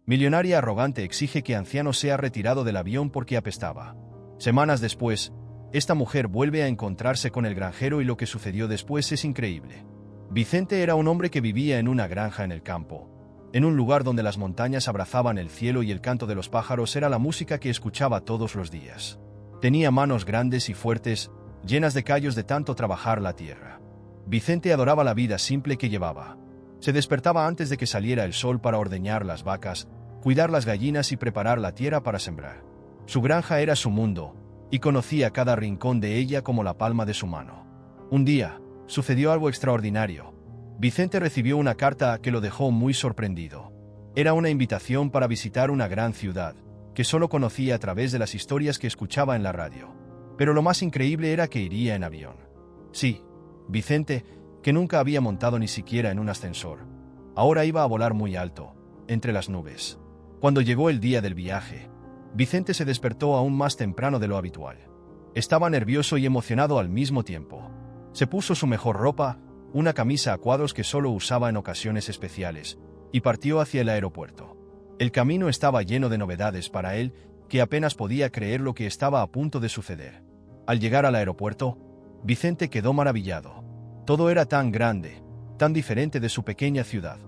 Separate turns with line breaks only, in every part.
Millonaria arrogante exige que anciano sea retirado del avión porque apestaba. Semanas después, esta mujer vuelve a encontrarse con el granjero y lo que sucedió después es increíble. Vicente era un hombre que vivía en una granja en el campo, en un lugar donde las montañas abrazaban el cielo y el canto de los pájaros era la música que escuchaba todos los días. Tenía manos grandes y fuertes, llenas de callos de tanto trabajar la tierra. Vicente adoraba la vida simple que llevaba. Se despertaba antes de que saliera el sol para ordeñar las vacas, cuidar las gallinas y preparar la tierra para sembrar. Su granja era su mundo, y conocía cada rincón de ella como la palma de su mano. Un día, sucedió algo extraordinario. Vicente recibió una carta que lo dejó muy sorprendido. Era una invitación para visitar una gran ciudad, que solo conocía a través de las historias que escuchaba en la radio. Pero lo más increíble era que iría en avión. Sí, Vicente, que nunca había montado ni siquiera en un ascensor, ahora iba a volar muy alto, entre las nubes. Cuando llegó el día del viaje, Vicente se despertó aún más temprano de lo habitual. Estaba nervioso y emocionado al mismo tiempo. Se puso su mejor ropa, una camisa a cuadros que solo usaba en ocasiones especiales, y partió hacia el aeropuerto. El camino estaba lleno de novedades para él, que apenas podía creer lo que estaba a punto de suceder. Al llegar al aeropuerto, Vicente quedó maravillado. Todo era tan grande, tan diferente de su pequeña ciudad.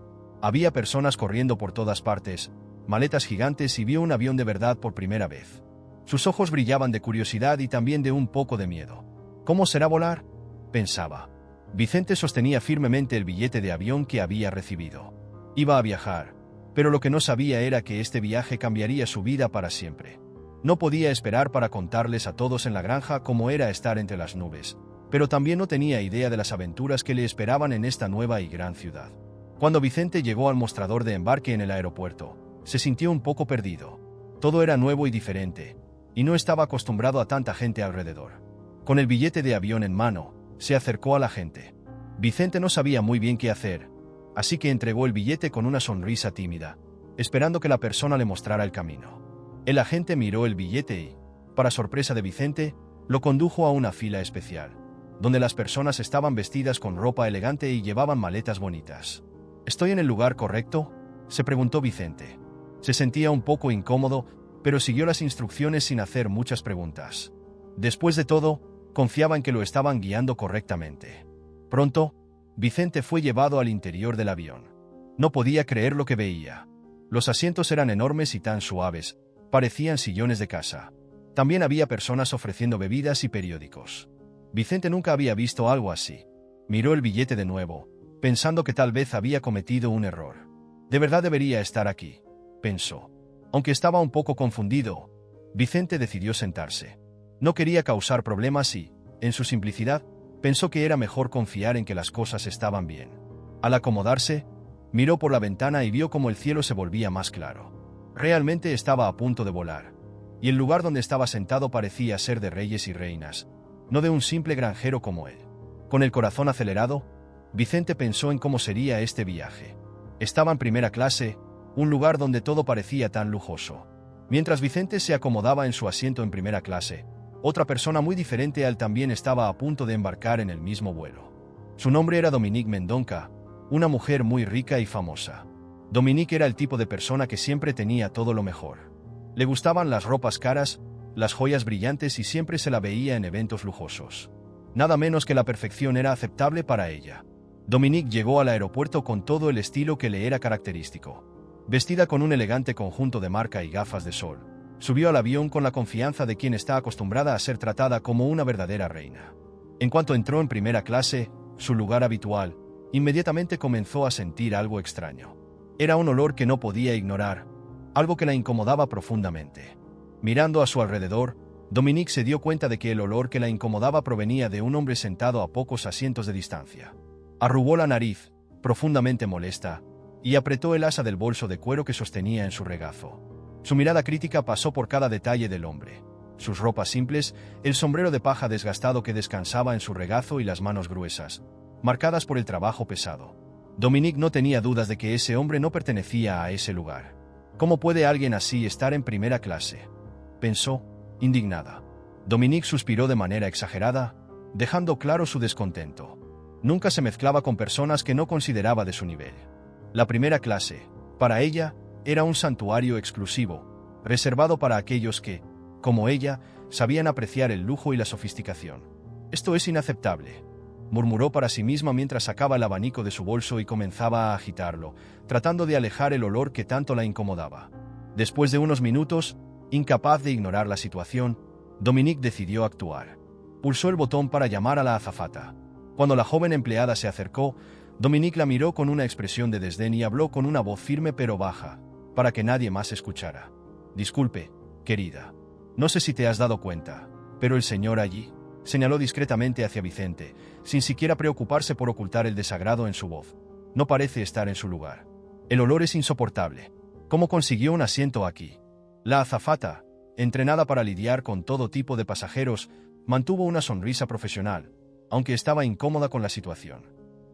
Había personas corriendo por todas partes, maletas gigantes y vio un avión de verdad por primera vez. Sus ojos brillaban de curiosidad y también de un poco de miedo. ¿Cómo será volar?, pensaba. Vicente sostenía firmemente el billete de avión que había recibido. Iba a viajar, pero lo que no sabía era que este viaje cambiaría su vida para siempre. No podía esperar para contarles a todos en la granja cómo era estar entre las nubes, pero también no tenía idea de las aventuras que le esperaban en esta nueva y gran ciudad. Cuando Vicente llegó al mostrador de embarque en el aeropuerto, se sintió un poco perdido. Todo era nuevo y diferente, y no estaba acostumbrado a tanta gente alrededor. Con el billete de avión en mano, se acercó a la gente. Vicente no sabía muy bien qué hacer, así que entregó el billete con una sonrisa tímida, esperando que la persona le mostrara el camino. El agente miró el billete y, para sorpresa de Vicente, lo condujo a una fila especial, donde las personas estaban vestidas con ropa elegante y llevaban maletas bonitas. ¿Estoy en el lugar correcto?, se preguntó Vicente. Se sentía un poco incómodo, pero siguió las instrucciones sin hacer muchas preguntas. Después de todo, confiaba en que lo estaban guiando correctamente. Pronto, Vicente fue llevado al interior del avión. No podía creer lo que veía. Los asientos eran enormes y tan suaves, parecían sillones de casa. También había personas ofreciendo bebidas y periódicos. Vicente nunca había visto algo así. Miró el billete de nuevo, pensando que tal vez había cometido un error. «¿De verdad debería estar aquí?», pensó. Aunque estaba un poco confundido, Vicente decidió sentarse. No quería causar problemas y, en su simplicidad, pensó que era mejor confiar en que las cosas estaban bien. Al acomodarse, miró por la ventana y vio cómo el cielo se volvía más claro. Realmente estaba a punto de volar, y el lugar donde estaba sentado parecía ser de reyes y reinas, no de un simple granjero como él. Con el corazón acelerado, Vicente pensó en cómo sería este viaje. Estaba en primera clase, un lugar donde todo parecía tan lujoso. Mientras Vicente se acomodaba en su asiento en primera clase, otra persona muy diferente a él también estaba a punto de embarcar en el mismo vuelo. Su nombre era Dominique Mendonca, una mujer muy rica y famosa. Dominique era el tipo de persona que siempre tenía todo lo mejor. Le gustaban las ropas caras, las joyas brillantes y siempre se la veía en eventos lujosos. Nada menos que la perfección era aceptable para ella. Dominique llegó al aeropuerto con todo el estilo que le era característico. Vestida con un elegante conjunto de marca y gafas de sol, subió al avión con la confianza de quien está acostumbrada a ser tratada como una verdadera reina. En cuanto entró en primera clase, su lugar habitual, inmediatamente comenzó a sentir algo extraño. Era un olor que no podía ignorar, algo que la incomodaba profundamente. Mirando a su alrededor, Dominique se dio cuenta de que el olor que la incomodaba provenía de un hombre sentado a pocos asientos de distancia. Arrugó la nariz, profundamente molesta, y apretó el asa del bolso de cuero que sostenía en su regazo. Su mirada crítica pasó por cada detalle del hombre. Sus ropas simples, el sombrero de paja desgastado que descansaba en su regazo y las manos gruesas, marcadas por el trabajo pesado. Dominique no tenía dudas de que ese hombre no pertenecía a ese lugar. ¿Cómo puede alguien así estar en primera clase?, pensó, indignada. Dominique suspiró de manera exagerada, dejando claro su descontento. Nunca se mezclaba con personas que no consideraba de su nivel. La primera clase, para ella, era un santuario exclusivo, reservado para aquellos que, como ella, sabían apreciar el lujo y la sofisticación. «Esto es inaceptable», murmuró para sí misma mientras sacaba el abanico de su bolso y comenzaba a agitarlo, tratando de alejar el olor que tanto la incomodaba. Después de unos minutos, incapaz de ignorar la situación, Dominique decidió actuar. Pulsó el botón para llamar a la azafata. Cuando la joven empleada se acercó, Dominique la miró con una expresión de desdén y habló con una voz firme pero baja, para que nadie más escuchara. «Disculpe, querida. No sé si te has dado cuenta, pero el señor allí», señaló discretamente hacia Vicente, sin siquiera preocuparse por ocultar el desagrado en su voz. «No parece estar en su lugar. El olor es insoportable. ¿Cómo consiguió un asiento aquí?» La azafata, entrenada para lidiar con todo tipo de pasajeros, mantuvo una sonrisa profesional, aunque estaba incómoda con la situación.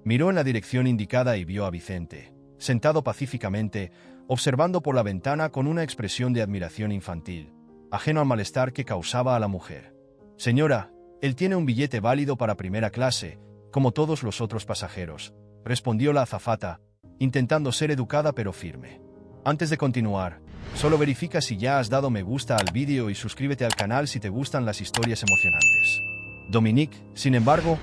Miró en la dirección indicada y vio a Vicente, sentado pacíficamente, observando por la ventana con una expresión de admiración infantil, ajeno al malestar que causaba a la mujer. «Señora, él tiene un billete válido para primera clase, como todos los otros pasajeros», respondió la azafata, intentando ser educada pero firme. «Antes de continuar, solo verifica si ya has dado me gusta al vídeo y suscríbete al canal si te gustan las historias emocionantes». Dominique, sin embargo,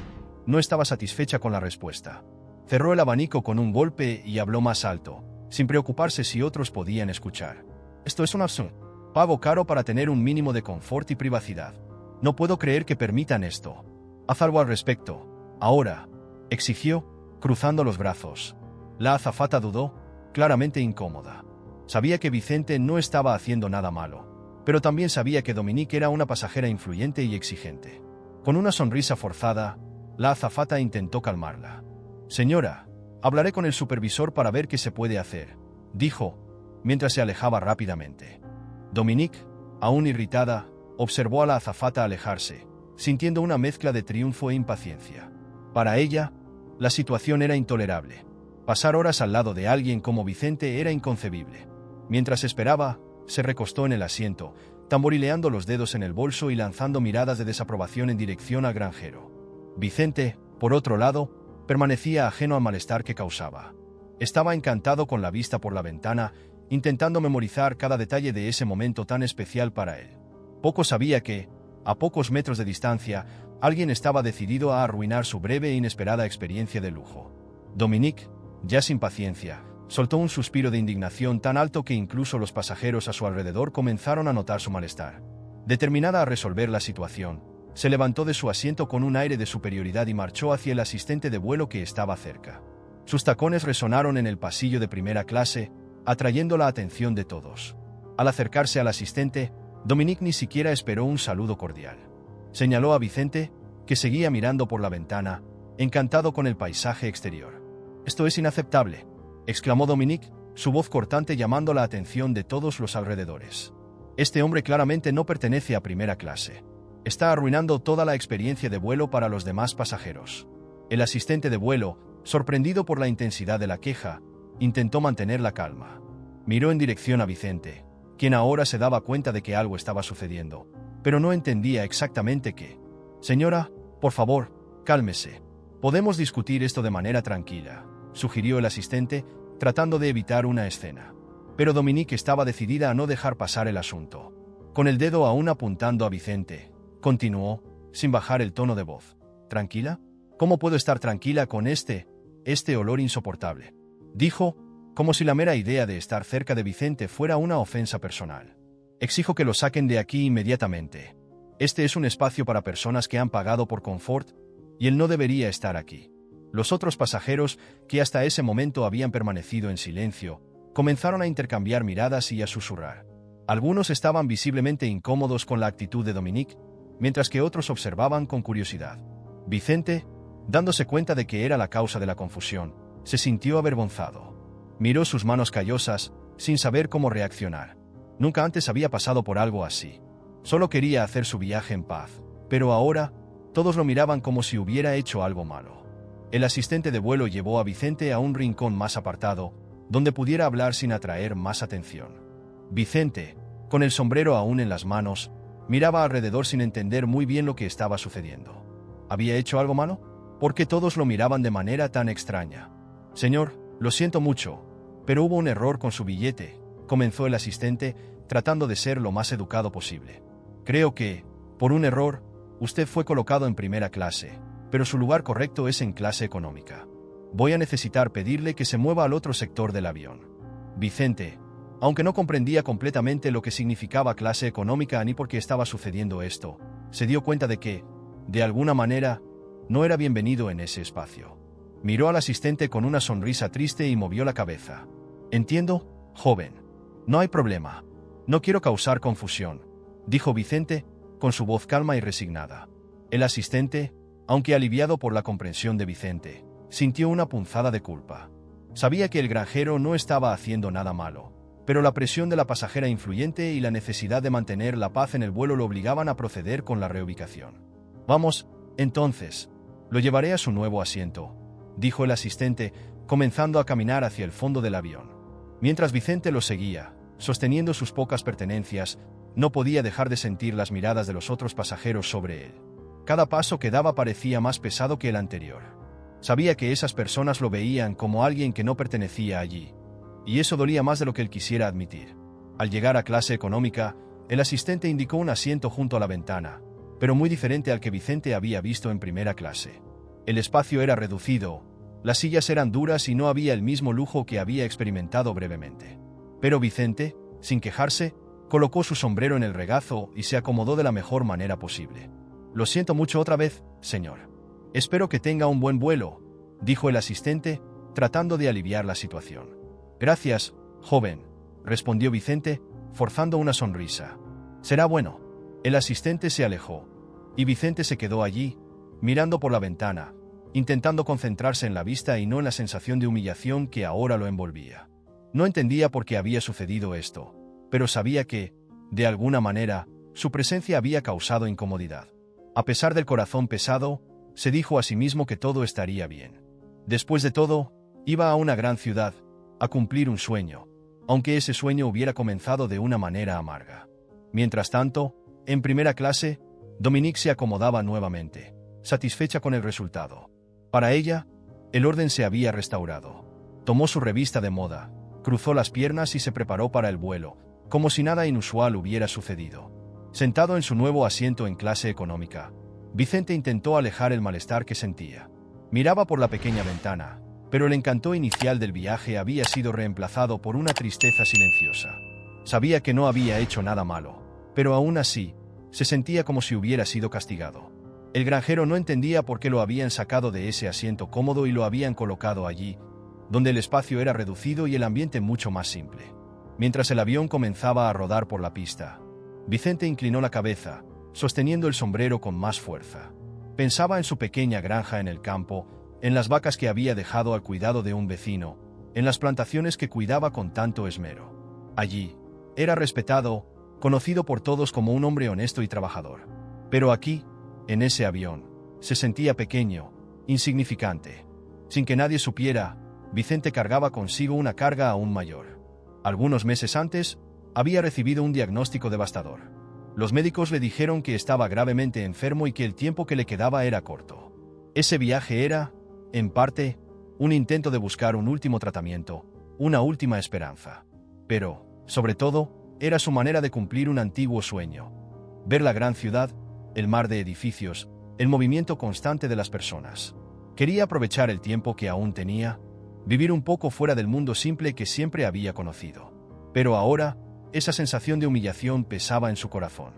no estaba satisfecha con la respuesta. Cerró el abanico con un golpe y habló más alto, sin preocuparse si otros podían escuchar. «Esto es un absurdo. Pago caro para tener un mínimo de confort y privacidad. No puedo creer que permitan esto. Haz algo al respecto. Ahora», exigió, cruzando los brazos. La azafata dudó, claramente incómoda. Sabía que Vicente no estaba haciendo nada malo, pero también sabía que Dominique era una pasajera influyente y exigente. Con una sonrisa forzada, la azafata intentó calmarla. «Señora, hablaré con el supervisor para ver qué se puede hacer», dijo, mientras se alejaba rápidamente. Dominique, aún irritada, observó a la azafata alejarse, sintiendo una mezcla de triunfo e impaciencia. Para ella, la situación era intolerable. Pasar horas al lado de alguien como Vicente era inconcebible. Mientras esperaba, se recostó en el asiento, tamborileando los dedos en el bolso y lanzando miradas de desaprobación en dirección al granjero. Vicente, por otro lado, permanecía ajeno al malestar que causaba. Estaba encantado con la vista por la ventana, intentando memorizar cada detalle de ese momento tan especial para él. Poco sabía que, a pocos metros de distancia, alguien estaba decidido a arruinar su breve e inesperada experiencia de lujo. Dominique, ya sin paciencia, soltó un suspiro de indignación tan alto que incluso los pasajeros a su alrededor comenzaron a notar su malestar. Determinada a resolver la situación, se levantó de su asiento con un aire de superioridad y marchó hacia el asistente de vuelo que estaba cerca. Sus tacones resonaron en el pasillo de primera clase, atrayendo la atención de todos. Al acercarse al asistente, Dominique ni siquiera esperó un saludo cordial. Señaló a Vicente, que seguía mirando por la ventana, encantado con el paisaje exterior. «Esto es inaceptable», exclamó Dominique, su voz cortante llamando la atención de todos los alrededores. «Este hombre claramente no pertenece a primera clase. Está arruinando toda la experiencia de vuelo para los demás pasajeros». El asistente de vuelo, sorprendido por la intensidad de la queja, intentó mantener la calma. Miró en dirección a Vicente, quien ahora se daba cuenta de que algo estaba sucediendo, pero no entendía exactamente qué. «Señora, por favor, cálmese. Podemos discutir esto de manera tranquila», sugirió el asistente, tratando de evitar una escena. Pero Dominique estaba decidida a no dejar pasar el asunto. Con el dedo aún apuntando a Vicente, continuó, sin bajar el tono de voz. «¿Tranquila? ¿Cómo puedo estar tranquila con este olor insoportable?», dijo, como si la mera idea de estar cerca de Vicente fuera una ofensa personal. «Exijo que lo saquen de aquí inmediatamente. Este es un espacio para personas que han pagado por confort, y él no debería estar aquí». Los otros pasajeros, que hasta ese momento habían permanecido en silencio, comenzaron a intercambiar miradas y a susurrar. Algunos estaban visiblemente incómodos con la actitud de Dominique, mientras que otros observaban con curiosidad. Vicente, dándose cuenta de que era la causa de la confusión, se sintió avergonzado. Miró sus manos callosas, sin saber cómo reaccionar. Nunca antes había pasado por algo así. Solo quería hacer su viaje en paz, pero ahora, todos lo miraban como si hubiera hecho algo malo. El asistente de vuelo llevó a Vicente a un rincón más apartado, donde pudiera hablar sin atraer más atención. Vicente, con el sombrero aún en las manos, miraba alrededor sin entender muy bien lo que estaba sucediendo. ¿Había hecho algo malo? ¿Por qué todos lo miraban de manera tan extraña? «Señor, lo siento mucho, pero hubo un error con su billete», comenzó el asistente, tratando de ser lo más educado posible. Creo que, por un error, usted fue colocado en primera clase, pero su lugar correcto es en clase económica. Voy a necesitar pedirle que se mueva al otro sector del avión. Vicente, aunque no comprendía completamente lo que significaba clase económica ni por qué estaba sucediendo esto, se dio cuenta de que, de alguna manera, no era bienvenido en ese espacio. Miró al asistente con una sonrisa triste y movió la cabeza. Entiendo, joven. No hay problema. No quiero causar confusión, dijo Vicente, con su voz calma y resignada. El asistente, aunque aliviado por la comprensión de Vicente, sintió una punzada de culpa. Sabía que el granjero no estaba haciendo nada malo, pero la presión de la pasajera influyente y la necesidad de mantener la paz en el vuelo lo obligaban a proceder con la reubicación. Vamos, entonces. Lo llevaré a su nuevo asiento, dijo el asistente, comenzando a caminar hacia el fondo del avión. Mientras Vicente lo seguía, sosteniendo sus pocas pertenencias, no podía dejar de sentir las miradas de los otros pasajeros sobre él. Cada paso que daba parecía más pesado que el anterior. Sabía que esas personas lo veían como alguien que no pertenecía allí, y eso dolía más de lo que él quisiera admitir. Al llegar a clase económica, el asistente indicó un asiento junto a la ventana, pero muy diferente al que Vicente había visto en primera clase. El espacio era reducido, las sillas eran duras y no había el mismo lujo que había experimentado brevemente. Pero Vicente, sin quejarse, colocó su sombrero en el regazo y se acomodó de la mejor manera posible. Lo siento mucho otra vez, señor. Espero que tenga un buen vuelo, dijo el asistente, tratando de aliviar la situación. Gracias, joven, respondió Vicente, forzando una sonrisa. Será bueno. El asistente se alejó, y Vicente se quedó allí, mirando por la ventana, intentando concentrarse en la vista y no en la sensación de humillación que ahora lo envolvía. No entendía por qué había sucedido esto, pero sabía que, de alguna manera, su presencia había causado incomodidad. A pesar del corazón pesado, se dijo a sí mismo que todo estaría bien. Después de todo, iba a una gran ciudad, a cumplir un sueño, aunque ese sueño hubiera comenzado de una manera amarga. Mientras tanto, en primera clase, Dominique se acomodaba nuevamente, satisfecha con el resultado. Para ella, el orden se había restaurado. Tomó su revista de moda, cruzó las piernas y se preparó para el vuelo, como si nada inusual hubiera sucedido. Sentado en su nuevo asiento en clase económica, Vicente intentó alejar el malestar que sentía. Miraba por la pequeña ventana, pero el encanto inicial del viaje había sido reemplazado por una tristeza silenciosa. Sabía que no había hecho nada malo, pero aún así, se sentía como si hubiera sido castigado. El granjero no entendía por qué lo habían sacado de ese asiento cómodo y lo habían colocado allí, donde el espacio era reducido y el ambiente mucho más simple. Mientras el avión comenzaba a rodar por la pista, Vicente inclinó la cabeza, sosteniendo el sombrero con más fuerza. Pensaba en su pequeña granja en el campo, en las vacas que había dejado al cuidado de un vecino, en las plantaciones que cuidaba con tanto esmero. Allí, era respetado, conocido por todos como un hombre honesto y trabajador. Pero aquí, en ese avión, se sentía pequeño, insignificante. Sin que nadie supiera, Vicente cargaba consigo una carga aún mayor. Algunos meses antes, había recibido un diagnóstico devastador. Los médicos le dijeron que estaba gravemente enfermo y que el tiempo que le quedaba era corto. Ese viaje era, en parte, un intento de buscar un último tratamiento, una última esperanza. Pero, sobre todo, era su manera de cumplir un antiguo sueño. Ver la gran ciudad, el mar de edificios, el movimiento constante de las personas. Quería aprovechar el tiempo que aún tenía, vivir un poco fuera del mundo simple que siempre había conocido. Pero ahora, esa sensación de humillación pesaba en su corazón.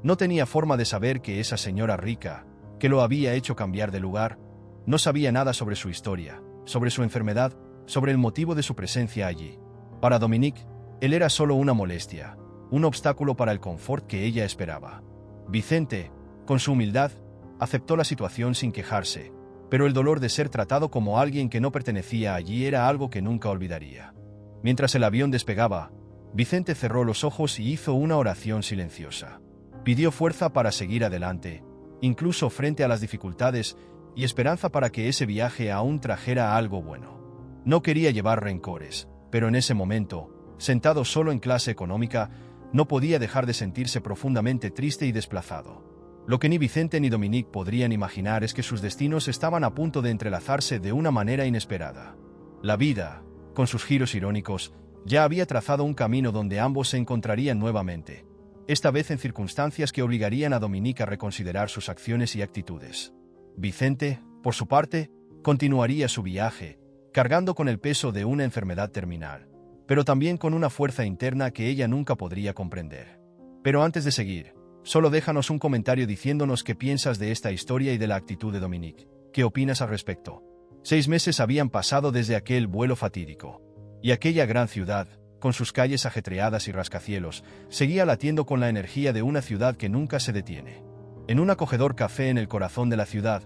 No tenía forma de saber que esa señora rica, que lo había hecho cambiar de lugar, no sabía nada sobre su historia, sobre su enfermedad, sobre el motivo de su presencia allí. Para Dominique, él era solo una molestia, un obstáculo para el confort que ella esperaba. Vicente, con su humildad, aceptó la situación sin quejarse, pero el dolor de ser tratado como alguien que no pertenecía allí era algo que nunca olvidaría. Mientras el avión despegaba, Vicente cerró los ojos y hizo una oración silenciosa. Pidió fuerza para seguir adelante, incluso frente a las dificultades, y esperanza para que ese viaje aún trajera algo bueno. No quería llevar rencores, pero en ese momento, sentado solo en clase económica, no podía dejar de sentirse profundamente triste y desplazado. Lo que ni Vicente ni Dominique podrían imaginar es que sus destinos estaban a punto de entrelazarse de una manera inesperada. La vida, con sus giros irónicos, Ya había trazado un camino donde ambos se encontrarían nuevamente, esta vez en circunstancias que obligarían a Dominique a reconsiderar sus acciones y actitudes. Vicente, por su parte, continuaría su viaje, cargando con el peso de una enfermedad terminal, pero también con una fuerza interna que ella nunca podría comprender. Pero antes de seguir, solo déjanos un comentario diciéndonos qué piensas de esta historia y de la actitud de Dominique. ¿Qué opinas al respecto? 6 meses habían pasado desde aquel vuelo fatídico, y aquella gran ciudad, con sus calles ajetreadas y rascacielos, seguía latiendo con la energía de una ciudad que nunca se detiene. En un acogedor café en el corazón de la ciudad,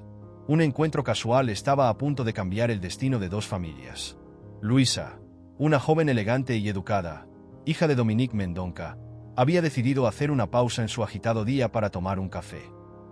un encuentro casual estaba a punto de cambiar el destino de 2 familias. Luisa, una joven elegante y educada, hija de Dominique Mendonca, había decidido hacer una pausa en su agitado día para tomar un café.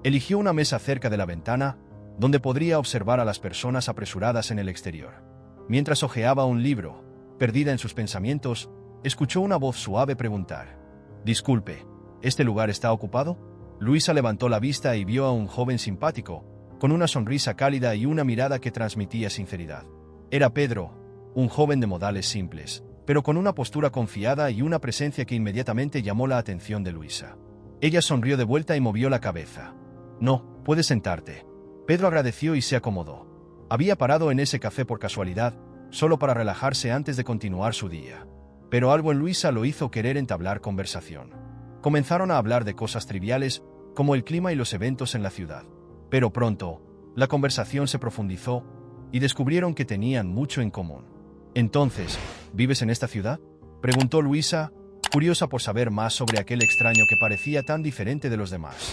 Eligió una mesa cerca de la ventana, donde podría observar a las personas apresuradas en el exterior. Mientras hojeaba un libro, perdida en sus pensamientos, escuchó una voz suave preguntar: «Disculpe, ¿este lugar está ocupado?». Luisa levantó la vista y vio a un joven simpático, con una sonrisa cálida y una mirada que transmitía sinceridad. Era Pedro, un joven de modales simples, pero con una postura confiada y una presencia que inmediatamente llamó la atención de Luisa. Ella sonrió de vuelta y movió la cabeza. «No, puedes sentarte». Pedro agradeció y se acomodó. Había parado en ese café por casualidad, solo para relajarse antes de continuar su día. Pero algo en Luisa lo hizo querer entablar conversación. Comenzaron a hablar de cosas triviales, como el clima y los eventos en la ciudad. Pero pronto, la conversación se profundizó, y descubrieron que tenían mucho en común. «Entonces, ¿vives en esta ciudad?», preguntó Luisa, curiosa por saber más sobre aquel extraño que parecía tan diferente de los demás.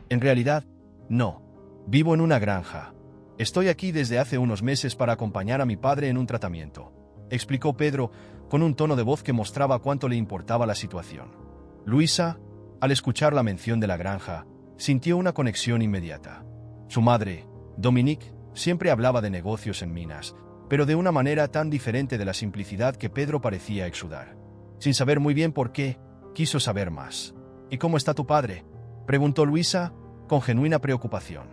«En realidad, no. Vivo en una granja. Estoy aquí desde hace unos meses para acompañar a mi padre en un tratamiento», explicó Pedro, con un tono de voz que mostraba cuánto le importaba la situación. Luisa, al escuchar la mención de la granja, sintió una conexión inmediata. Su madre, Dominique, siempre hablaba de negocios en minas, pero de una manera tan diferente de la simplicidad que Pedro parecía exudar. Sin saber muy bien por qué, quiso saber más. «¿Y cómo está tu padre?», preguntó Luisa, con genuina preocupación.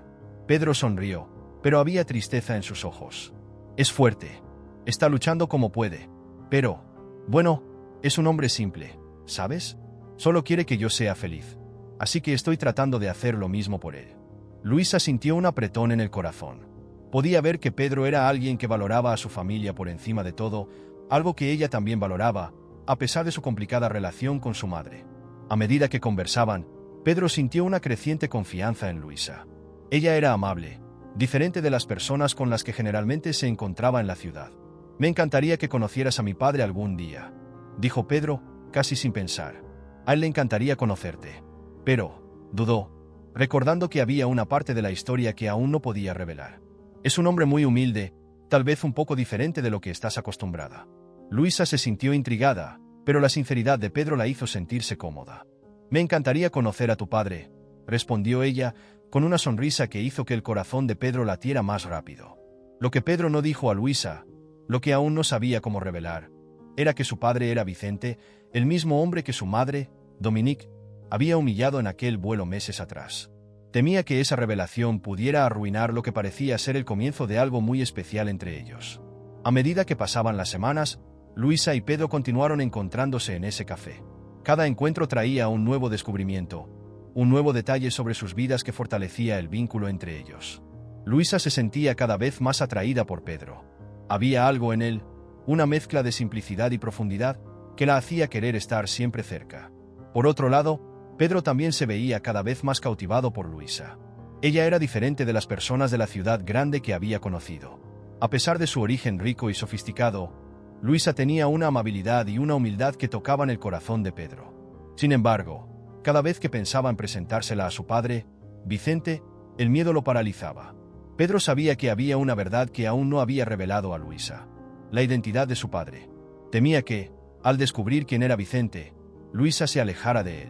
Pedro sonrió, pero había tristeza en sus ojos. «Es fuerte. Está luchando como puede. Pero, bueno, es un hombre simple, ¿sabes? Solo quiere que yo sea feliz. Así que estoy tratando de hacer lo mismo por él». Luisa sintió un apretón en el corazón. Podía ver que Pedro era alguien que valoraba a su familia por encima de todo, algo que ella también valoraba, a pesar de su complicada relación con su madre. A medida que conversaban, Pedro sintió una creciente confianza en Luisa. Ella era amable, diferente de las personas con las que generalmente se encontraba en la ciudad. «Me encantaría que conocieras a mi padre algún día», dijo Pedro, casi sin pensar. «A él le encantaría conocerte». Pero dudó, recordando que había una parte de la historia que aún no podía revelar. «Es un hombre muy humilde, tal vez un poco diferente de lo que estás acostumbrada». Luisa se sintió intrigada, pero la sinceridad de Pedro la hizo sentirse cómoda. «Me encantaría conocer a tu padre», respondió ella, con una sonrisa que hizo que el corazón de Pedro latiera más rápido. Lo que Pedro no dijo a Luisa, lo que aún no sabía cómo revelar, era que su padre era Vicente, el mismo hombre que su madre, Dominique, había humillado en aquel vuelo meses atrás. Temía que esa revelación pudiera arruinar lo que parecía ser el comienzo de algo muy especial entre ellos. A medida que pasaban las semanas, Luisa y Pedro continuaron encontrándose en ese café. Cada encuentro traía un nuevo descubrimiento, un nuevo detalle sobre sus vidas que fortalecía el vínculo entre ellos. Luisa se sentía cada vez más atraída por Pedro. Había algo en él, una mezcla de simplicidad y profundidad, que la hacía querer estar siempre cerca. Por otro lado, Pedro también se veía cada vez más cautivado por Luisa. Ella era diferente de las personas de la ciudad grande que había conocido. A pesar de su origen rico y sofisticado, Luisa tenía una amabilidad y una humildad que tocaban el corazón de Pedro. Sin embargo, cada vez que pensaba en presentársela a su padre, Vicente, el miedo lo paralizaba. Pedro sabía que había una verdad que aún no había revelado a Luisa: la identidad de su padre. Temía que, al descubrir quién era Vicente, Luisa se alejara de él.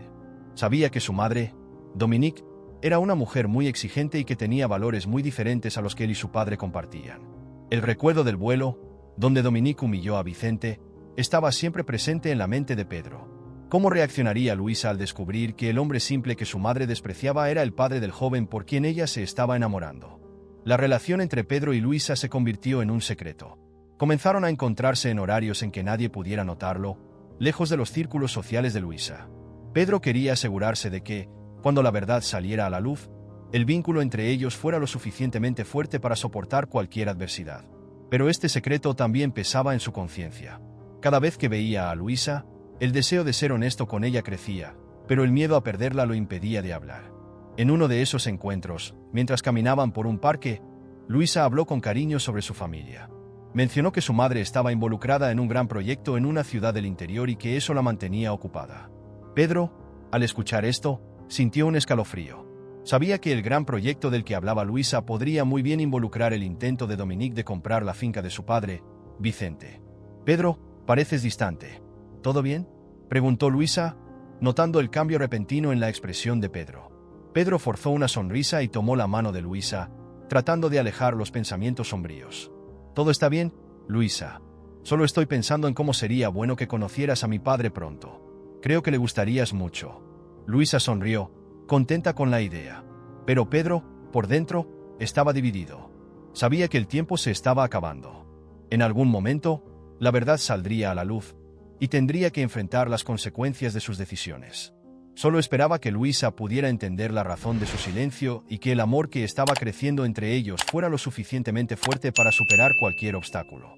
Sabía que su madre, Dominique, era una mujer muy exigente y que tenía valores muy diferentes a los que él y su padre compartían. El recuerdo del vuelo, donde Dominique humilló a Vicente, estaba siempre presente en la mente de Pedro. ¿Cómo reaccionaría Luisa al descubrir que el hombre simple que su madre despreciaba era el padre del joven por quien ella se estaba enamorando? La relación entre Pedro y Luisa se convirtió en un secreto. Comenzaron a encontrarse en horarios en que nadie pudiera notarlo, lejos de los círculos sociales de Luisa. Pedro quería asegurarse de que, cuando la verdad saliera a la luz, el vínculo entre ellos fuera lo suficientemente fuerte para soportar cualquier adversidad. Pero este secreto también pesaba en su conciencia. Cada vez que veía a Luisa, el deseo de ser honesto con ella crecía, pero el miedo a perderla lo impedía de hablar. En uno de esos encuentros, mientras caminaban por un parque, Luisa habló con cariño sobre su familia. Mencionó que su madre estaba involucrada en un gran proyecto en una ciudad del interior y que eso la mantenía ocupada. Pedro, al escuchar esto, sintió un escalofrío. Sabía que el gran proyecto del que hablaba Luisa podría muy bien involucrar el intento de Dominique de comprar la finca de su padre, Vicente. «Pedro, pareces distante. ¿Todo bien?», preguntó Luisa, notando el cambio repentino en la expresión de Pedro. Pedro forzó una sonrisa y tomó la mano de Luisa, tratando de alejar los pensamientos sombríos. «Todo está bien, Luisa. Solo estoy pensando en cómo sería bueno que conocieras a mi padre pronto. Creo que le gustarías mucho». Luisa sonrió, contenta con la idea. Pero Pedro, por dentro, estaba dividido. Sabía que el tiempo se estaba acabando. En algún momento, la verdad saldría a la luz, y tendría que enfrentar las consecuencias de sus decisiones. Solo esperaba que Luisa pudiera entender la razón de su silencio y que el amor que estaba creciendo entre ellos fuera lo suficientemente fuerte para superar cualquier obstáculo.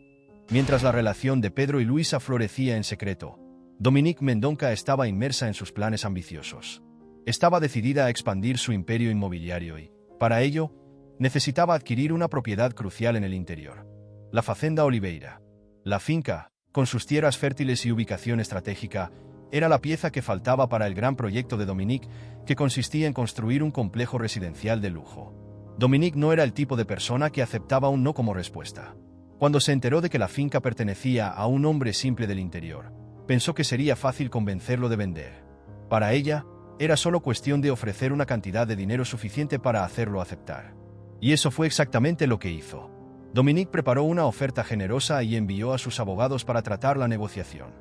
Mientras la relación de Pedro y Luisa florecía en secreto, Dominique Mendonca estaba inmersa en sus planes ambiciosos. Estaba decidida a expandir su imperio inmobiliario y, para ello, necesitaba adquirir una propiedad crucial en el interior: la Fazenda Oliveira. La finca, con sus tierras fértiles y ubicación estratégica, era la pieza que faltaba para el gran proyecto de Dominique, que consistía en construir un complejo residencial de lujo. Dominique no era el tipo de persona que aceptaba un no como respuesta. Cuando se enteró de que la finca pertenecía a un hombre simple del interior, pensó que sería fácil convencerlo de vender. Para ella, era solo cuestión de ofrecer una cantidad de dinero suficiente para hacerlo aceptar. Y eso fue exactamente lo que hizo. Dominique preparó una oferta generosa y envió a sus abogados para tratar la negociación.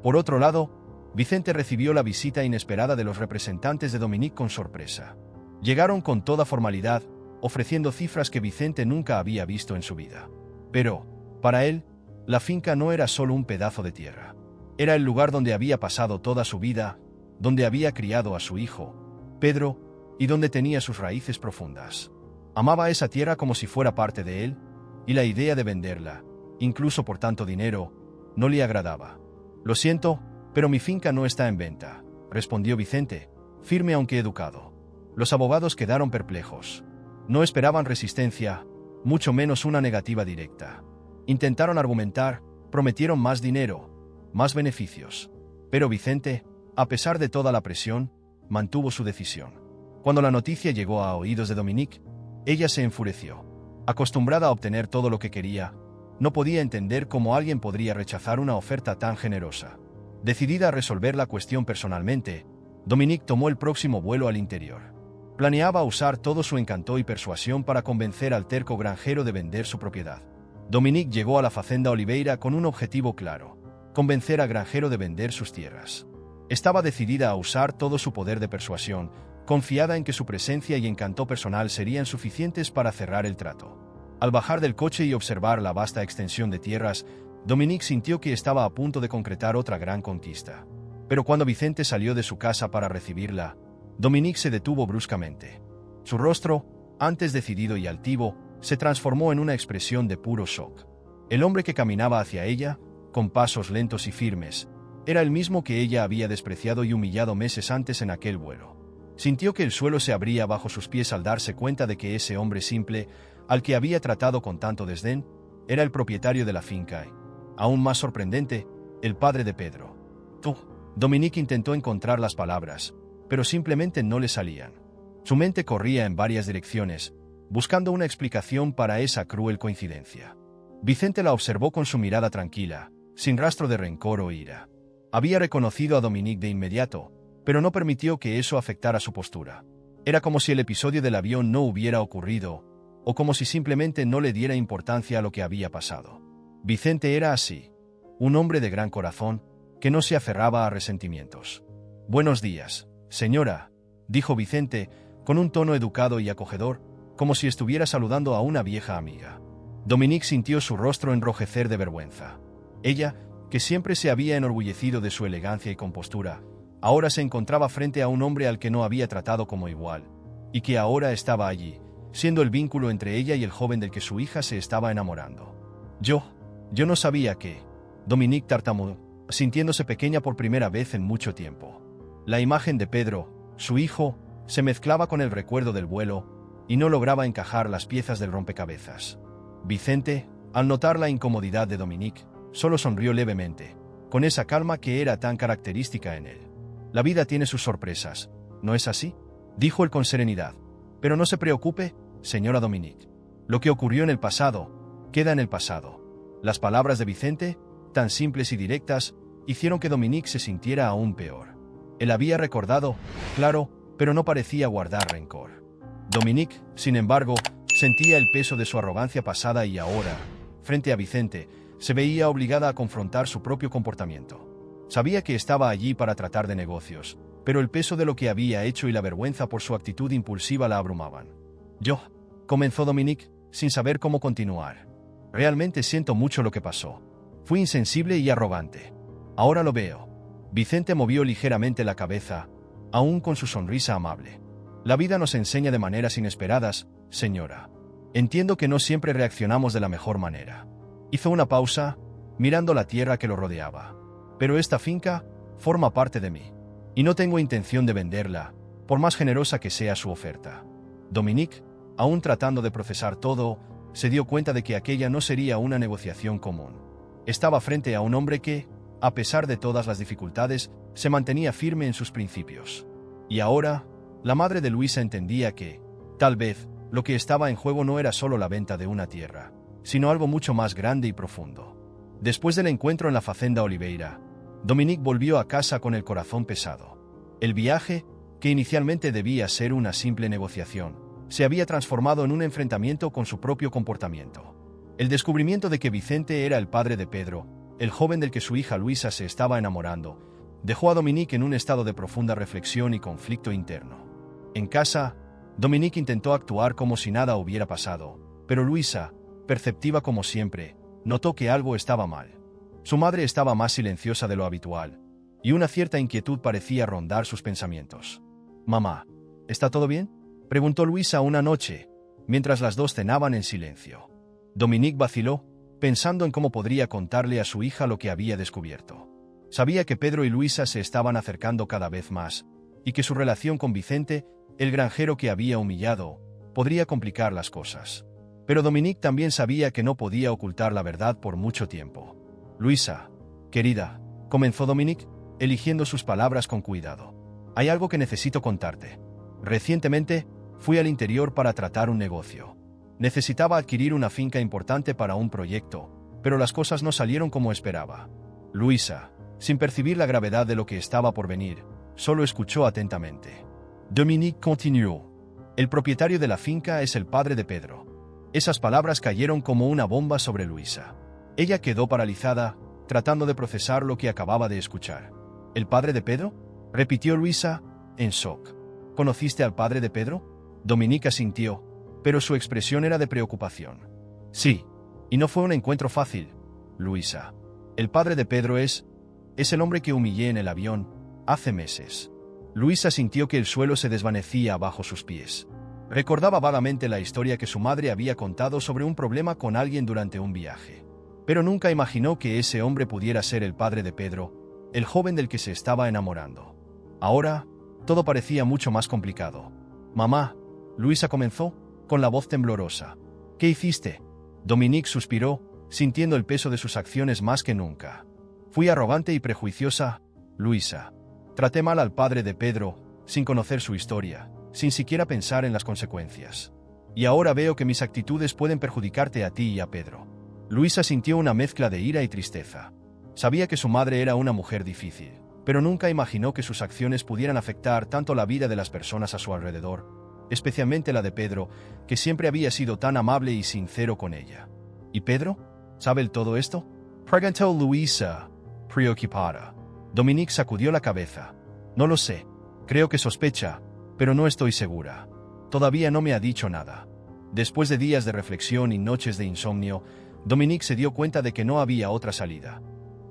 Por otro lado, Vicente recibió la visita inesperada de los representantes de Dominique con sorpresa. Llegaron con toda formalidad, ofreciendo cifras que Vicente nunca había visto en su vida. Pero, para él, la finca no era solo un pedazo de tierra. Era el lugar donde había pasado toda su vida, donde había criado a su hijo, Pedro, y donde tenía sus raíces profundas. Amaba esa tierra como si fuera parte de él, y la idea de venderla, incluso por tanto dinero, no le agradaba. «Lo siento, pero mi finca no está en venta», respondió Vicente, firme aunque educado. Los abogados quedaron perplejos. No esperaban resistencia, mucho menos una negativa directa. Intentaron argumentar, prometieron más dinero, más beneficios. Pero Vicente, a pesar de toda la presión, mantuvo su decisión. Cuando la noticia llegó a oídos de Dominique, ella se enfureció. Acostumbrada a obtener todo lo que quería, no podía entender cómo alguien podría rechazar una oferta tan generosa. Decidida a resolver la cuestión personalmente, Dominique tomó el próximo vuelo al interior. Planeaba usar todo su encanto y persuasión para convencer al terco granjero de vender su propiedad. Dominique llegó a la Fazenda Oliveira con un objetivo claro: convencer al granjero de vender sus tierras. Estaba decidida a usar todo su poder de persuasión, confiada en que su presencia y encanto personal serían suficientes para cerrar el trato. Al bajar del coche y observar la vasta extensión de tierras, Dominique sintió que estaba a punto de concretar otra gran conquista. Pero cuando Vicente salió de su casa para recibirla, Dominique se detuvo bruscamente. Su rostro, antes decidido y altivo, se transformó en una expresión de puro shock. El hombre que caminaba hacia ella, con pasos lentos y firmes, era el mismo que ella había despreciado y humillado meses antes en aquel vuelo. Sintió que el suelo se abría bajo sus pies al darse cuenta de que ese hombre simple, al que había tratado con tanto desdén, era el propietario de la finca y, aún más sorprendente, el padre de Pedro. «Tú». Dominique intentó encontrar las palabras, pero simplemente no le salían. Su mente corría en varias direcciones, buscando una explicación para esa cruel coincidencia. Vicente la observó con su mirada tranquila, sin rastro de rencor o ira. Había reconocido a Dominique de inmediato, pero no permitió que eso afectara su postura. Era como si el episodio del avión no hubiera ocurrido, o como si simplemente no le diera importancia a lo que había pasado. Vicente era así, un hombre de gran corazón, que no se aferraba a resentimientos. «Buenos días, señora», dijo Vicente, con un tono educado y acogedor, como si estuviera saludando a una vieja amiga. Dominique sintió su rostro enrojecer de vergüenza. Ella, que siempre se había enorgullecido de su elegancia y compostura, ahora se encontraba frente a un hombre al que no había tratado como igual, y que ahora estaba allí, siendo el vínculo entre ella y el joven del que su hija se estaba enamorando. Yo no sabía que... Dominique tartamudeó, sintiéndose pequeña por primera vez en mucho tiempo. La imagen de Pedro, su hijo, se mezclaba con el recuerdo del vuelo, y no lograba encajar las piezas del rompecabezas. Vicente, al notar la incomodidad de Dominique, solo sonrió levemente, con esa calma que era tan característica en él. La vida tiene sus sorpresas, ¿no es así?, dijo él con serenidad. Pero no se preocupe, señora Dominique. Lo que ocurrió en el pasado, queda en el pasado. Las palabras de Vicente, tan simples y directas, hicieron que Dominique se sintiera aún peor. Él había recordado, claro, pero no parecía guardar rencor. Dominique, sin embargo, sentía el peso de su arrogancia pasada y ahora, frente a Vicente, se veía obligada a confrontar su propio comportamiento. Sabía que estaba allí para tratar de negocios, pero el peso de lo que había hecho y la vergüenza por su actitud impulsiva la abrumaban. Comenzó Dominique, sin saber cómo continuar. Realmente siento mucho lo que pasó. Fui insensible y arrogante. Ahora lo veo. Vicente movió ligeramente la cabeza, aún con su sonrisa amable. La vida nos enseña de maneras inesperadas, señora. Entiendo que no siempre reaccionamos de la mejor manera. Hizo una pausa, mirando la tierra que lo rodeaba. Pero esta finca forma parte de mí. Y no tengo intención de venderla, por más generosa que sea su oferta. Dominique, aún tratando de procesar todo, se dio cuenta de que aquella no sería una negociación común. Estaba frente a un hombre que, a pesar de todas las dificultades, se mantenía firme en sus principios. Y ahora, la madre de Luisa entendía que, tal vez, lo que estaba en juego no era solo la venta de una tierra, sino algo mucho más grande y profundo. Después del encuentro en la Fazenda Oliveira, Dominique volvió a casa con el corazón pesado. El viaje, que inicialmente debía ser una simple negociación, se había transformado en un enfrentamiento con su propio comportamiento. El descubrimiento de que Vicente era el padre de Pedro, el joven del que su hija Luisa se estaba enamorando, dejó a Dominique en un estado de profunda reflexión y conflicto interno. En casa, Dominique intentó actuar como si nada hubiera pasado, pero Luisa, perceptiva como siempre, notó que algo estaba mal. Su madre estaba más silenciosa de lo habitual, y una cierta inquietud parecía rondar sus pensamientos. «Mamá, ¿está todo bien?», preguntó Luisa una noche, mientras las dos cenaban en silencio. Dominique vaciló, pensando en cómo podría contarle a su hija lo que había descubierto. Sabía que Pedro y Luisa se estaban acercando cada vez más, y que su relación con Vicente, el granjero que había humillado, podría complicar las cosas. Pero Dominique también sabía que no podía ocultar la verdad por mucho tiempo. «Luisa, querida», comenzó Dominique, eligiendo sus palabras con cuidado. «Hay algo que necesito contarte. Recientemente, fui al interior para tratar un negocio. Necesitaba adquirir una finca importante para un proyecto, pero las cosas no salieron como esperaba». Luisa, sin percibir la gravedad de lo que estaba por venir, solo escuchó atentamente. Dominique continuó. «El propietario de la finca es el padre de Pedro». Esas palabras cayeron como una bomba sobre Luisa. Ella quedó paralizada, tratando de procesar lo que acababa de escuchar. «¿El padre de Pedro?», repitió Luisa, en shock. «¿Conociste al padre de Pedro?». Dominique asintió, pero su expresión era de preocupación. «Sí, y no fue un encuentro fácil, Luisa. El padre de Pedro es el hombre que humillé en el avión, hace meses». Luisa sintió que el suelo se desvanecía bajo sus pies. Recordaba vagamente la historia que su madre había contado sobre un problema con alguien durante un viaje. Pero nunca imaginó que ese hombre pudiera ser el padre de Pedro, el joven del que se estaba enamorando. Ahora, todo parecía mucho más complicado. «Mamá», Luisa comenzó, con la voz temblorosa. «¿Qué hiciste?». Dominique suspiró, sintiendo el peso de sus acciones más que nunca. «Fui arrogante y prejuiciosa, Luisa. Traté mal al padre de Pedro, sin conocer su historia, sin siquiera pensar en las consecuencias. Y ahora veo que mis actitudes pueden perjudicarte a ti y a Pedro». Luisa sintió una mezcla de ira y tristeza. Sabía que su madre era una mujer difícil, pero nunca imaginó que sus acciones pudieran afectar tanto la vida de las personas a su alrededor, especialmente la de Pedro, que siempre había sido tan amable y sincero con ella. «¿Y Pedro? ¿Sabe el todo esto?», preguntó Luisa, preocupada. Dominique sacudió la cabeza. «No lo sé. Creo que sospecha, pero no estoy segura. Todavía no me ha dicho nada». Después de días de reflexión y noches de insomnio, Dominique se dio cuenta de que no había otra salida.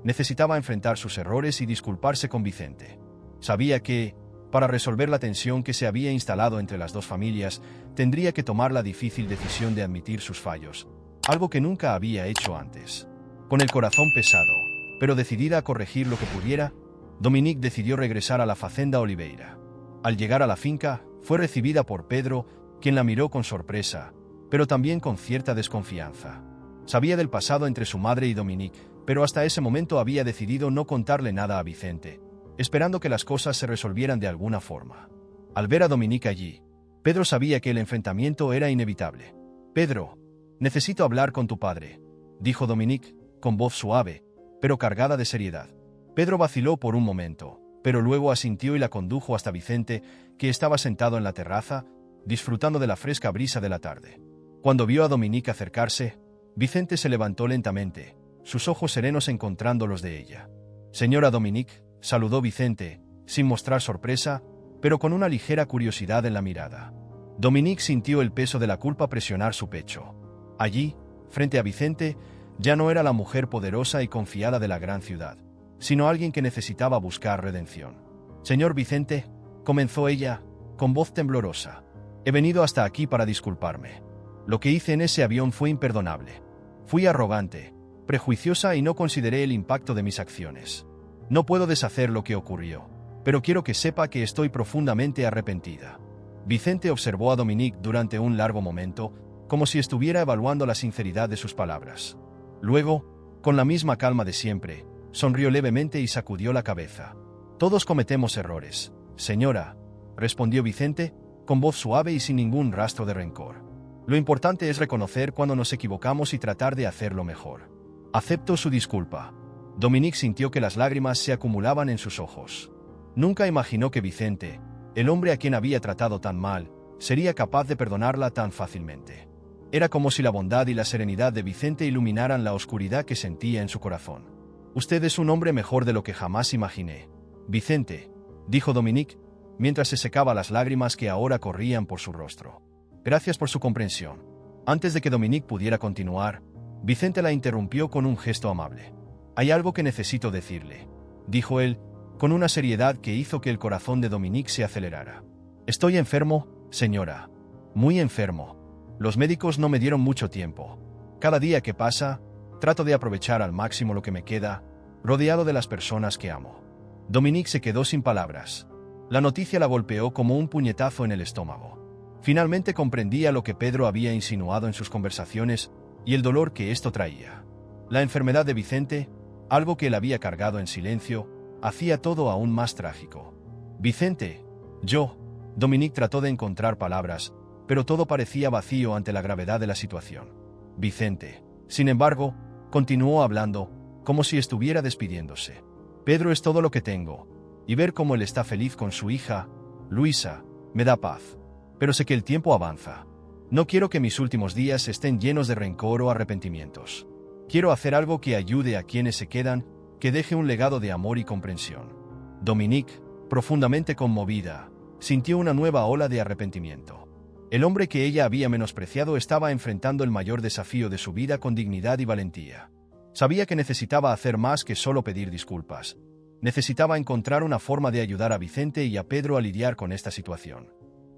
Necesitaba enfrentar sus errores y disculparse con Vicente. Sabía que, para resolver la tensión que se había instalado entre las dos familias, tendría que tomar la difícil decisión de admitir sus fallos, algo que nunca había hecho antes. Con el corazón pesado, pero decidida a corregir lo que pudiera, Dominique decidió regresar a la Fazenda Oliveira. Al llegar a la finca, fue recibida por Pedro, quien la miró con sorpresa, pero también con cierta desconfianza. Sabía del pasado entre su madre y Dominique, pero hasta ese momento había decidido no contarle nada a Vicente, esperando que las cosas se resolvieran de alguna forma. Al ver a Dominique allí, Pedro sabía que el enfrentamiento era inevitable. «Pedro, necesito hablar con tu padre», dijo Dominique, con voz suave, pero cargada de seriedad. Pedro vaciló por un momento, pero luego asintió y la condujo hasta Vicente, que estaba sentado en la terraza, disfrutando de la fresca brisa de la tarde. Cuando vio a Dominique acercarse, Vicente se levantó lentamente, sus ojos serenos encontrando los de ella. «Señora Dominique», saludó Vicente, sin mostrar sorpresa, pero con una ligera curiosidad en la mirada. Dominique sintió el peso de la culpa presionar su pecho. Allí, frente a Vicente, ya no era la mujer poderosa y confiada de la gran ciudad, sino alguien que necesitaba buscar redención. «Señor Vicente», comenzó ella, con voz temblorosa, «he venido hasta aquí para disculparme. Lo que hice en ese avión fue imperdonable. Fui arrogante, prejuiciosa y no consideré el impacto de mis acciones. No puedo deshacer lo que ocurrió, pero quiero que sepa que estoy profundamente arrepentida». Vicente observó a Dominique durante un largo momento, como si estuviera evaluando la sinceridad de sus palabras. Luego, con la misma calma de siempre, sonrió levemente y sacudió la cabeza. «Todos cometemos errores, señora», respondió Vicente, con voz suave y sin ningún rastro de rencor. «Lo importante es reconocer cuando nos equivocamos y tratar de hacerlo mejor. Acepto su disculpa». Dominique sintió que las lágrimas se acumulaban en sus ojos. Nunca imaginó que Vicente, el hombre a quien había tratado tan mal, sería capaz de perdonarla tan fácilmente. Era como si la bondad y la serenidad de Vicente iluminaran la oscuridad que sentía en su corazón. «Usted es un hombre mejor de lo que jamás imaginé, Vicente», dijo Dominique, mientras se secaba las lágrimas que ahora corrían por su rostro. «Gracias por su comprensión». Antes de que Dominique pudiera continuar, Vicente la interrumpió con un gesto amable. «Hay algo que necesito decirle», dijo él, con una seriedad que hizo que el corazón de Dominique se acelerara. «Estoy enfermo, señora. Muy enfermo. Los médicos no me dieron mucho tiempo. Cada día que pasa, trato de aprovechar al máximo lo que me queda, rodeado de las personas que amo». Dominique se quedó sin palabras. La noticia la golpeó como un puñetazo en el estómago. Finalmente comprendía lo que Pedro había insinuado en sus conversaciones y el dolor que esto traía. La enfermedad de Vicente, algo que él había cargado en silencio, hacía todo aún más trágico. «Vicente, Dominique trató de encontrar palabras, pero todo parecía vacío ante la gravedad de la situación. Vicente, sin embargo, continuó hablando, como si estuviera despidiéndose. «Pedro es todo lo que tengo, y ver cómo él está feliz con su hija, Luisa, me da paz. Pero sé que el tiempo avanza. No quiero que mis últimos días estén llenos de rencor o arrepentimientos. Quiero hacer algo que ayude a quienes se quedan, que deje un legado de amor y comprensión». Dominique, profundamente conmovida, sintió una nueva ola de arrepentimiento. El hombre que ella había menospreciado estaba enfrentando el mayor desafío de su vida con dignidad y valentía. Sabía que necesitaba hacer más que solo pedir disculpas. Necesitaba encontrar una forma de ayudar a Vicente y a Pedro a lidiar con esta situación.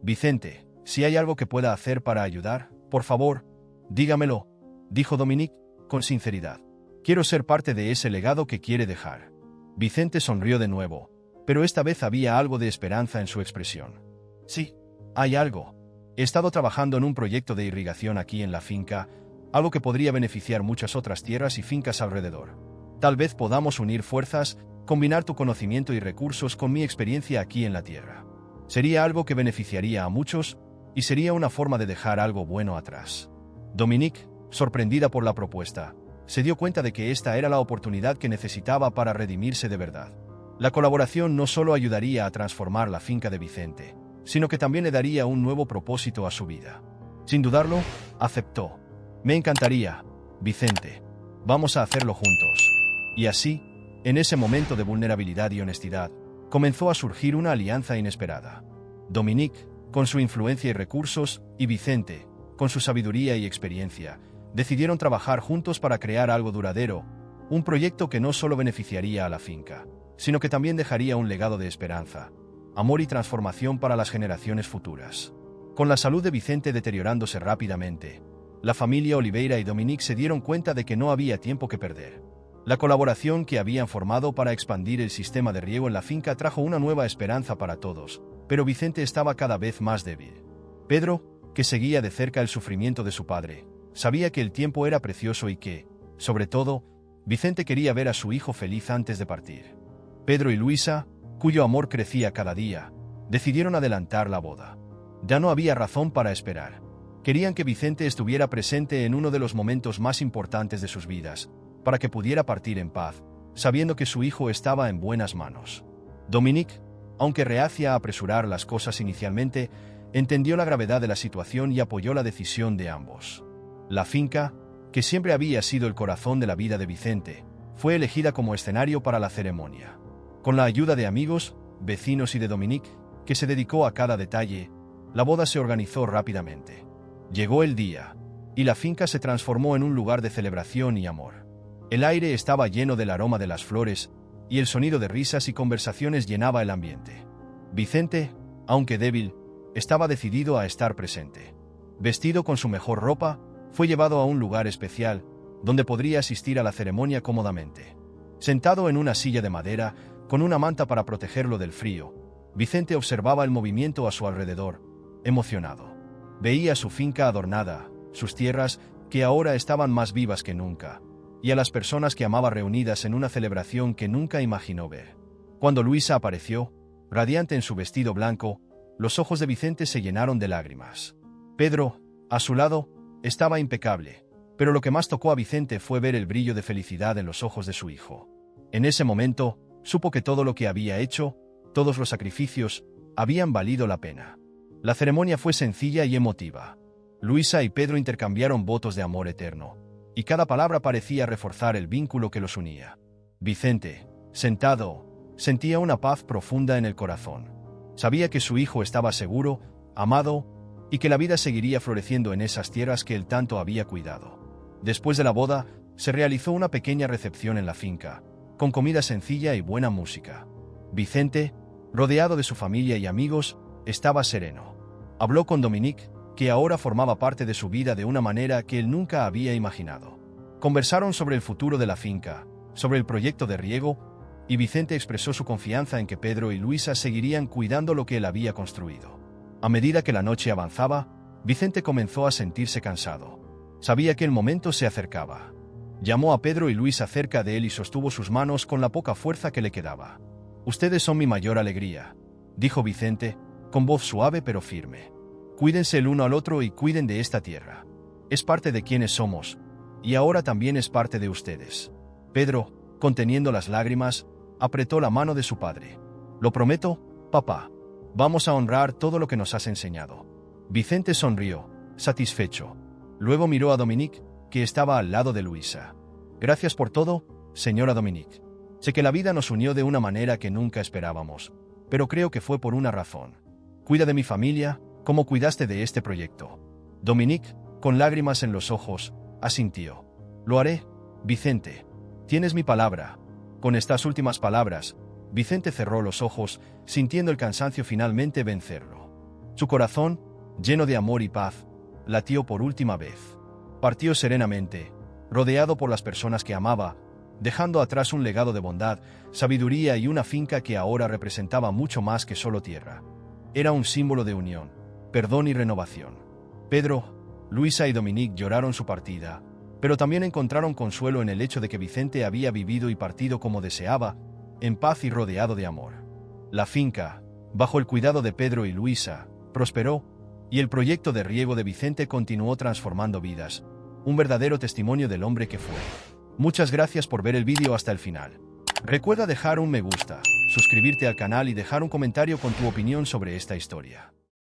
«Vicente, si hay algo que pueda hacer para ayudar, por favor, dígamelo», dijo Dominique, con sinceridad. «Quiero ser parte de ese legado que quiere dejar». Vicente sonrió de nuevo, pero esta vez había algo de esperanza en su expresión. «Sí, hay algo. He estado trabajando en un proyecto de irrigación aquí en la finca, algo que podría beneficiar muchas otras tierras y fincas alrededor. Tal vez podamos unir fuerzas, combinar tu conocimiento y recursos con mi experiencia aquí en la tierra. Sería algo que beneficiaría a muchos y sería una forma de dejar algo bueno atrás». Dominique, sorprendida por la propuesta, se dio cuenta de que esta era la oportunidad que necesitaba para redimirse de verdad. La colaboración no solo ayudaría a transformar la finca de Vicente, sino que también le daría un nuevo propósito a su vida. Sin dudarlo, aceptó. «Me encantaría, Vicente. Vamos a hacerlo juntos». Y así, en ese momento de vulnerabilidad y honestidad, comenzó a surgir una alianza inesperada. Dominique, con su influencia y recursos, y Vicente, con su sabiduría y experiencia, decidieron trabajar juntos para crear algo duradero, un proyecto que no solo beneficiaría a la finca, sino que también dejaría un legado de esperanza, amor y transformación para las generaciones futuras. Con la salud de Vicente deteriorándose rápidamente, la familia Oliveira y Dominique se dieron cuenta de que no había tiempo que perder. La colaboración que habían formado para expandir el sistema de riego en la finca trajo una nueva esperanza para todos, pero Vicente estaba cada vez más débil. Pedro, que seguía de cerca el sufrimiento de su padre, sabía que el tiempo era precioso y que, sobre todo, Vicente quería ver a su hijo feliz antes de partir. Pedro y Luisa, cuyo amor crecía cada día, decidieron adelantar la boda. Ya no había razón para esperar. Querían que Vicente estuviera presente en uno de los momentos más importantes de sus vidas, para que pudiera partir en paz, sabiendo que su hijo estaba en buenas manos. Dominique, aunque reacia a apresurar las cosas inicialmente, entendió la gravedad de la situación y apoyó la decisión de ambos. La finca, que siempre había sido el corazón de la vida de Vicente, fue elegida como escenario para la ceremonia. Con la ayuda de amigos, vecinos y de Dominique, que se dedicó a cada detalle, la boda se organizó rápidamente. Llegó el día, y la finca se transformó en un lugar de celebración y amor. El aire estaba lleno del aroma de las flores, y el sonido de risas y conversaciones llenaba el ambiente. Vicente, aunque débil, estaba decidido a estar presente. Vestido con su mejor ropa, fue llevado a un lugar especial, donde podría asistir a la ceremonia cómodamente. Sentado en una silla de madera, con una manta para protegerlo del frío, Vicente observaba el movimiento a su alrededor, emocionado. Veía su finca adornada, sus tierras, que ahora estaban más vivas que nunca, y a las personas que amaba reunidas en una celebración que nunca imaginó ver. Cuando Luisa apareció, radiante en su vestido blanco, los ojos de Vicente se llenaron de lágrimas. Pedro, a su lado, estaba impecable, pero lo que más tocó a Vicente fue ver el brillo de felicidad en los ojos de su hijo. En ese momento, supo que todo lo que había hecho, todos los sacrificios, habían valido la pena. La ceremonia fue sencilla y emotiva. Luisa y Pedro intercambiaron votos de amor eterno, y cada palabra parecía reforzar el vínculo que los unía. Vicente, sentado, sentía una paz profunda en el corazón. Sabía que su hijo estaba seguro, amado, y que la vida seguiría floreciendo en esas tierras que él tanto había cuidado. Después de la boda, se realizó una pequeña recepción en la finca, con comida sencilla y buena música. Vicente, rodeado de su familia y amigos, estaba sereno. Habló con Dominique, que ahora formaba parte de su vida de una manera que él nunca había imaginado. Conversaron sobre el futuro de la finca, sobre el proyecto de riego, y Vicente expresó su confianza en que Pedro y Luisa seguirían cuidando lo que él había construido. A medida que la noche avanzaba, Vicente comenzó a sentirse cansado. Sabía que el momento se acercaba. Llamó a Pedro y Luisa cerca de él y sostuvo sus manos con la poca fuerza que le quedaba. «Ustedes son mi mayor alegría», dijo Vicente, con voz suave pero firme. «Cuídense el uno al otro y cuiden de esta tierra. Es parte de quienes somos, y ahora también es parte de ustedes». Pedro, conteniendo las lágrimas, apretó la mano de su padre. «Lo prometo, papá. Vamos a honrar todo lo que nos has enseñado». Vicente sonrió, satisfecho. Luego miró a Dominique, que estaba al lado de Luisa. «Gracias por todo, señora Dominique. Sé que la vida nos unió de una manera que nunca esperábamos, pero creo que fue por una razón. Cuida de mi familia, como cuidaste de este proyecto». Dominique, con lágrimas en los ojos, asintió. «Lo haré, Vicente. Tienes mi palabra». Con estas últimas palabras, Vicente cerró los ojos, sintiendo el cansancio finalmente vencerlo. Su corazón, lleno de amor y paz, latió por última vez. Partió serenamente, rodeado por las personas que amaba, dejando atrás un legado de bondad, sabiduría y una finca que ahora representaba mucho más que solo tierra. Era un símbolo de unión, perdón y renovación. Pedro, Luisa y Dominique lloraron su partida, pero también encontraron consuelo en el hecho de que Vicente había vivido y partido como deseaba, en paz y rodeado de amor. La finca, bajo el cuidado de Pedro y Luisa, prosperó, y el proyecto de riego de Vicente continuó transformando vidas, un verdadero testimonio del hombre que fue. Muchas gracias por ver el vídeo hasta el final. Recuerda dejar un me gusta, suscribirte al canal y dejar un comentario con tu opinión sobre esta historia.